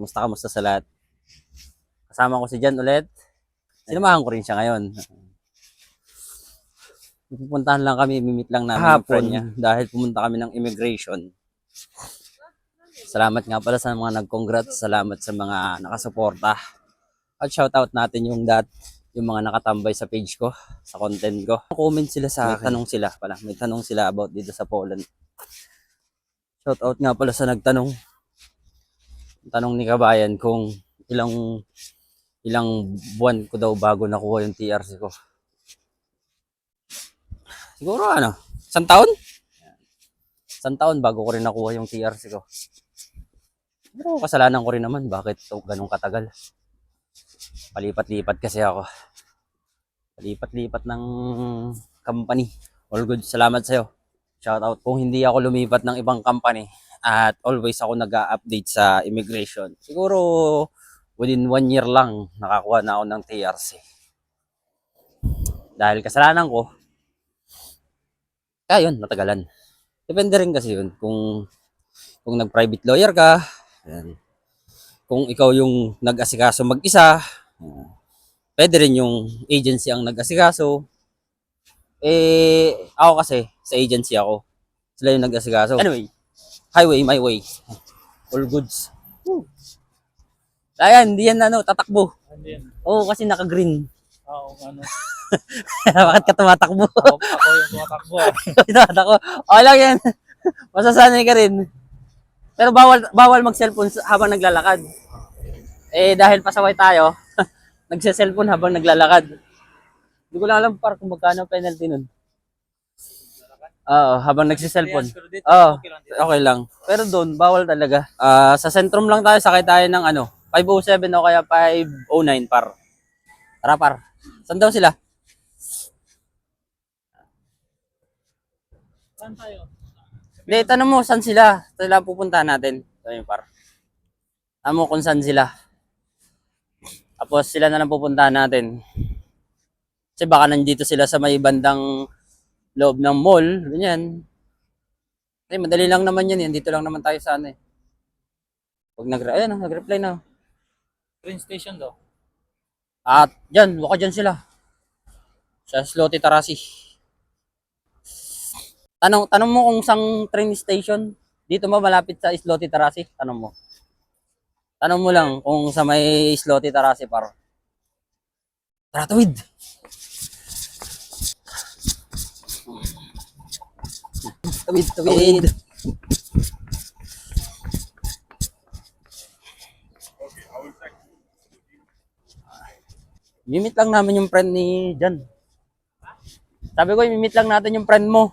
Kamusta sa lahat? Kasama ko si Jan ulit. Sinamahan ko rin siya ngayon. Pupuntahan lang kami, mimit lang namin yung friend niya dahil pumunta kami ng immigration. Salamat nga pala sa mga nag-congrats, salamat sa mga nakasuporta. At shoutout natin yung mga nakatambay sa page ko, sa content ko. Comment sila sa tanong sila pala. May tanong sila about dito sa Poland. Shoutout nga pala sa nagtanong. Tanong ni Kabayan kung ilang buwan ko daw bago nakuha yung TRC ko. Siguro isang taon? Isang taon bago ko rin nakuha yung TRC ko. Pero kasalanan ko rin naman bakit ganun katagal. Palipat-lipat kasi ako. Palipat-lipat ng company. All good, salamat sa'yo. Shout out kung hindi ako lumipat ng ibang company at always ako nag-update sa immigration. Siguro within 1 year lang nakakuha na ako ng TRC. Dahil kasalanan ko, kaya yun, natagalan. Depende rin kasi yun kung nag-private lawyer ka, yan. Kung ikaw yung nag-asikaso mag-isa, pwede rin yung agency ang nag-asikaso. Ako kasi, sa agency ako. Sila yung nag-asikaso. Anyway, highway, my way. All goods. Ayan, hindi yan tatakbo. Oo, kasi naka-green. Oo, ano. Bakit ka tumatakbo? Ako yung tumatakbo. Tumatakbo. Okay lang yan. Masasanay ka rin. Pero bawal mag-cellphone habang naglalakad. Dahil pasaway tayo, nagse-cellphone habang naglalakad. Hindi ko lang alam kung magkano penalty nun. Oo, habang nagse-cellphone. Oo, okay lang. Pero doon, bawal talaga. Sa Centrum lang tayo, sakay tayo ng 507 o kaya 509 par. Tara par. Saan daw sila? Saan tayo? Hindi, tanong mo, saan sila? Sila pupuntahan natin. Ito yung par. Tanong mo kung saan sila. Tapos sila na lang pupuntahan natin. Kasi baka nandito sila sa may bandang loob ng mall. Ganyan. Madali lang naman yan. Dito lang naman tayo sa Pag nag-reply na. Train station daw. At dyan, baka dyan sila. Sa Sloty Tarasi. Tanong mo kung sang train station. Dito mo malapit sa Sloty Tarasi. Tanong mo. Tanong mo lang kung sa may Sloty Tarasi par. Tara, tawid. Tawid. Mimit lang namin yung friend ni Jan. Sabi ko, mimit lang natin yung friend mo.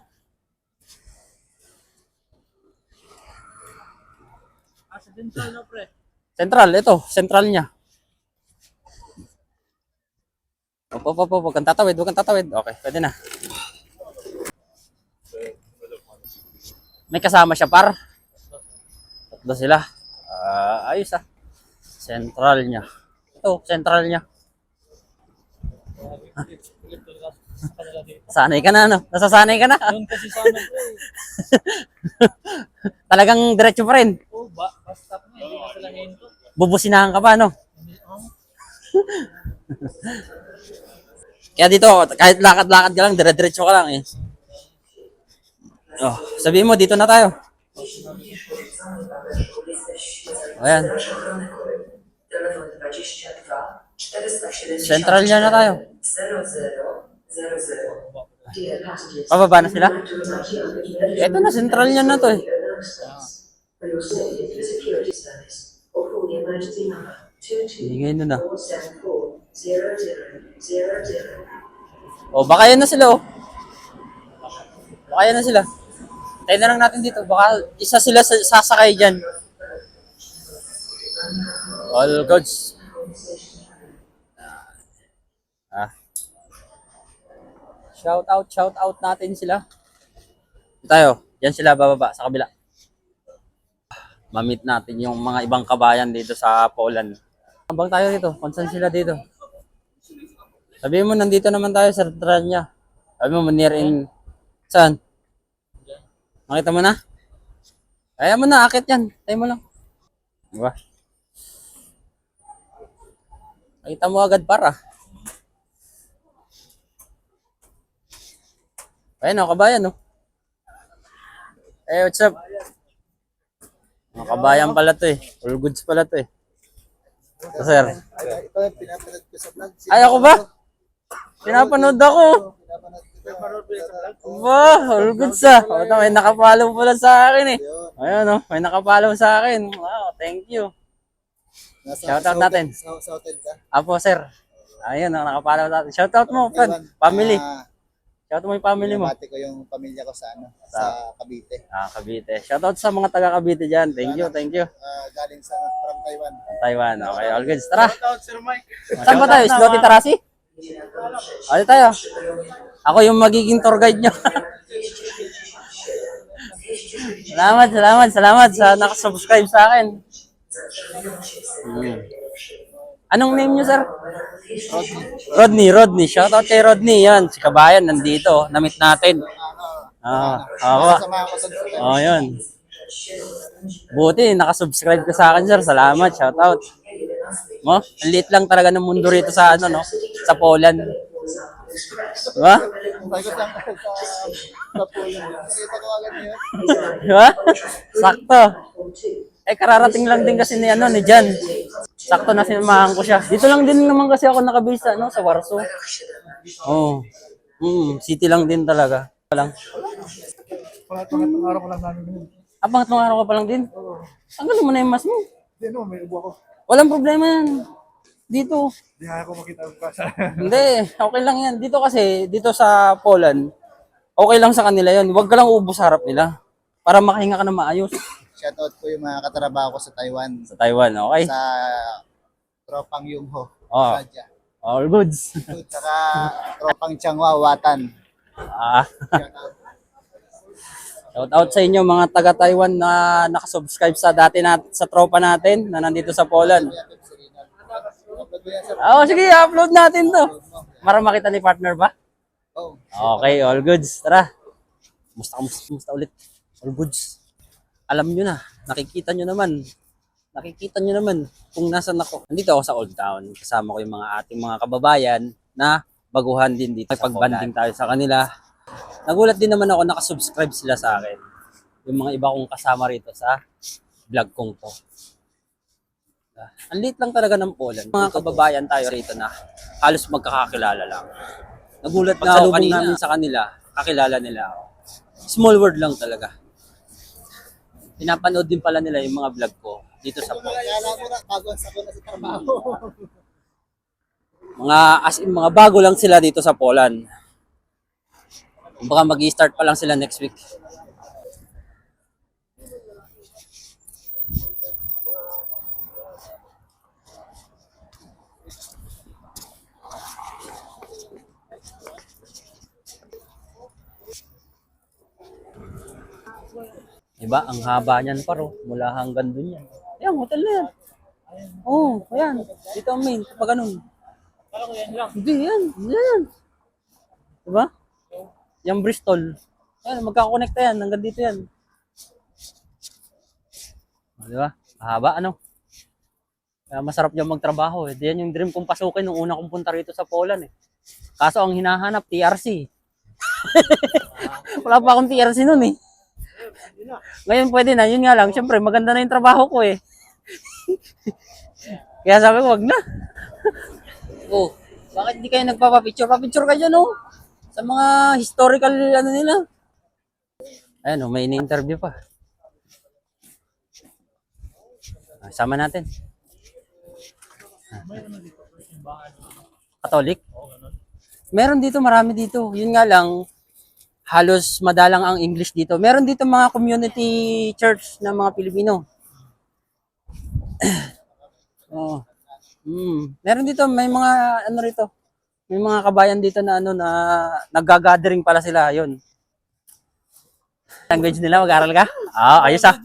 Sa Central na pre. Central, ito. Central niya. Huwag kang tatawid. Okay, pwede na. May kasama siya par. Tatlo sila. Ayos Central niya. Ito, central niya. Sanay ka na, Nasasanay ka na. Doon kasi sana po Talagang diretso pa rin. Oo, basta na. Hindi na sila hinto. Bubusinahan ka pa, Kaya dito, kahit lakad-lakad ka lang, dire-diretso ka lang sabihin mo, dito na tayo. Ayan. Central niya na tayo. Pababa na sila? Ito na, central niya na to Hingay na. Baka yan na sila Baka yan na sila. Tayo na lang natin dito. Baka isa sila sasakay dyan. All goods. Shout out natin sila. Tayo. Yan sila bababa sa kabila. Ma-meet natin yung mga ibang kabayan dito sa Poland. Habang tayo dito, kung saan sila dito. Sabihin mo, nandito naman tayo sa Tranya. Sabi mo, near in... Saan? Makita mo na? Kaya mo na, akit yan. Tayo mo lang. Diba? Nakita mo agad para. Ayun o, kabayan o. Eh, what's up? Mga kabayan pala to eh. All goods pala to eh. So, sir. Ito yung pinapanood ko sa vlog. Ay, ako ba? Pinapanood ako. Ba, all goods ah. O, may nakapollow pala sa akin eh. Ayun o, may nakapollow sa akin. Wow, thank you. Shoutout natin. Sa hotel ka? Apo, sir. Ayun, nakapollow natin. Shoutout mo, friend. Family. Shoutout mo yung family mo. Binabati ko yung pamilya ko sa sa Cavite. Cavite. Shoutout sa mga taga Cavite dyan. Thank you, thank you. Galing from Taiwan. Taiwan. Okay, all good. Tara. Shoutout, Sir Mike. Saan ba tayo? Sloty Tarasi? Ano tayo? Ako yung magiging tour guide nyo. Salamat sa nakasubscribe sa akin. Anong name nyo, sir? Rodney. Shoutout kay Rodney. Yan, si Kabayan nandito. Namit natin. Ako. Kasama ko sa Oh, yun. Buti, nakasubscribe ka sa akin, sir. Salamat, shoutout. Mo, ang liit lang talaga ng mundo rito sa ano, no? Sa Poland. Diba? sa Poland. Nakita ko agad niya. Diba? Sakto. Eh, kararating lang din kasi ni Jan. Sakto na sinamahan ko siya. Dito lang din naman kasi ako nakabase sa, sa Warsaw. Oh. City lang din talaga. Lang. Pangatlong araw ko lang namin. Pangatlong araw ka pa lang din? Tanggalin mo na yung mask mo. Hindi no, may ubo ako. Walang problema yan. Dito. Hindi ako makita ang kasa. Hindi, okay lang yan. Dito kasi, dito sa Poland, okay lang sa kanila yun. Huwag ka lang ubos sa harap nila. Para makahinga ka na maayos. Shoutout ko yung mga katrabaho ko sa Taiwan. Sa Taiwan, okay? Sa tropang Yungho. Oh. Sadya. All goods. Saka tropang Changhua, Watan. Shout out sa inyo mga taga Taiwan na nakasubscribe sa sa tropa natin na nandito sa Poland. Sige, upload natin to. Para makita ni partner ba? Oh. Okay, all goods. Tara. Musta ulit. All goods. Alam nyo na, nakikita nyo naman kung nasan ako. Nandito ako sa Old Town. Kasama ko yung ating mga kababayan na baguhan din dito. Pag-banding tayo sa kanila. Nagulat din naman ako, nakasubscribe sila sa akin. Yung mga iba kong kasama rito sa vlog kong to. Ang liit lang talaga ng Poland. Mga kababayan tayo rito na halos magkakakilala lang. Nagulat na ako kanina namin sa kanila, kakilala nila ako. Small world lang talaga. Pinapanood din pala nila yung mga vlog ko dito sa Poland. Kaya mo na, bago sa trabaho. Mga bago lang sila dito sa Poland. Baka mag-i-start pa lang sila next week. Diba? Ang haba niyan paro. Mula hanggang dun yan. Ayan, hotel na yan. Oh, ayan. Dito ang main. Pag ganun. Parang yan lang. Hindi, yan. Diba? Yung Bristol. Ayan, magkakonnecta yan. Hanggang dito yan. Diba? Haba, ano? Kaya masarap yung magtrabaho. Eh. Diyan yung dream kong pasukin nung una kong punta rito sa Poland. Eh. Kaso ang hinahanap, TRC. Wala pa akong TRC nun eh. Ngayon pwede na. Yun nga lang. Siyempre, maganda na yung trabaho ko eh. Kaya sabi ko, wag na. Oh, bakit hindi kayo nagpapapicture? Papicture kayo, no? Sa mga historical ano nila. Ayan, oh, may ini-interview pa. Sama natin. Catholic? Meron dito, marami dito. Yun nga lang, halos madalang ang English dito. Meron dito mga community church na mga Pilipino. Oh. Meron dito, may mga ano rito. May mga kabayan dito na ano na nagga-gathering pala sila, 'yon. Language nila, mag-aral ka? Ayos ah.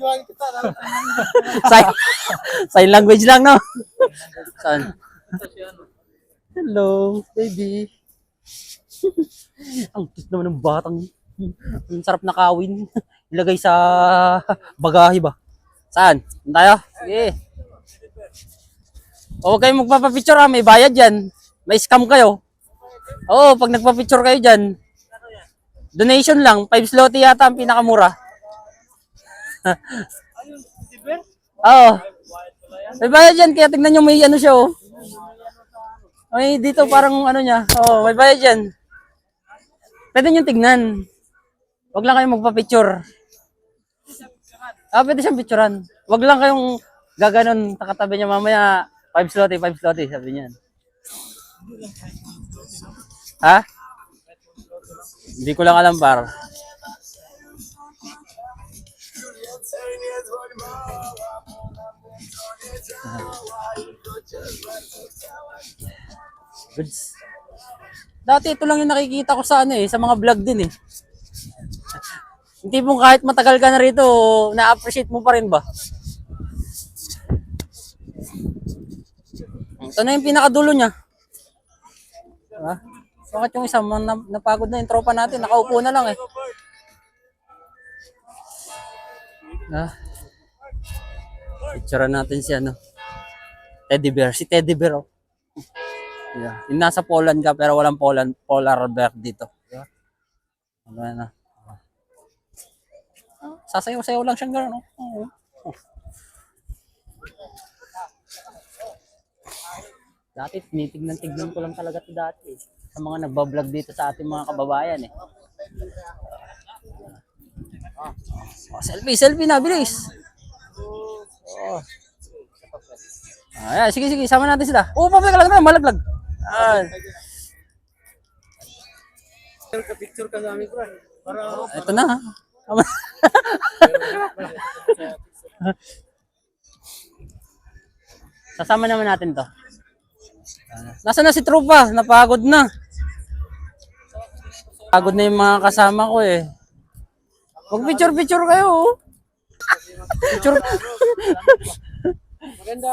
Sign language lang, no? Saan? Hello, baby. Ang cute naman ng batang. Ang sarap na kawin. Ilagay sa bagahe ba? Saan? Tayo? Sige. O, huwag kayong magpapapicture ha, may bayad yan. May scam kayo. Oo, pag nagpapicture kayo dyan, donation lang, 5 zloty yata ang pinakamura. Oo. May bayad yan, kaya tignan nyo may ano siya oh. May dito parang ano niya. Oo, may bayad yan. Pwede nyo tignan. Huwag lang kayong magpapicture. Pwede siyang picturean. Huwag lang kayong gaganon, takatabi niya mamaya, 5 zloty, sabi niyan. Ha? Hindi ko lang alam par. Goods. Dati ito lang yung nakikita ko sa ano sa mga vlog din eh. Hindi mo kahit matagal ka na rito, na-appreciate mo pa rin ba? Ito na yung pinakadulo niya. Diba? Bakit yung isa, napagod na yung tropa natin, nakaupo na lang eh. Picture natin si ano. Teddy bear, si Teddy bear oh. Yeah. Yung nasa Poland ka pero walang polar bear dito. Diba? Ano na. Sasayaw-sayaw lang siyang gano'n. Oh. Dati, tinitignan ko lang talaga ito dati. Sa mga nagbablog dito sa ating mga kababayan eh. Selfie na, bilis. Oh. Ayan, sige, sama natin sila. Papay ka lang na, malaglag. Picture ka sa amin, bro. Ito na ha. Sasama naman natin to. Nasaan na si Trupa? Napagod na. Pagod na yung mga kasama ko eh. Mag-picture kayo. Picture. Maganda.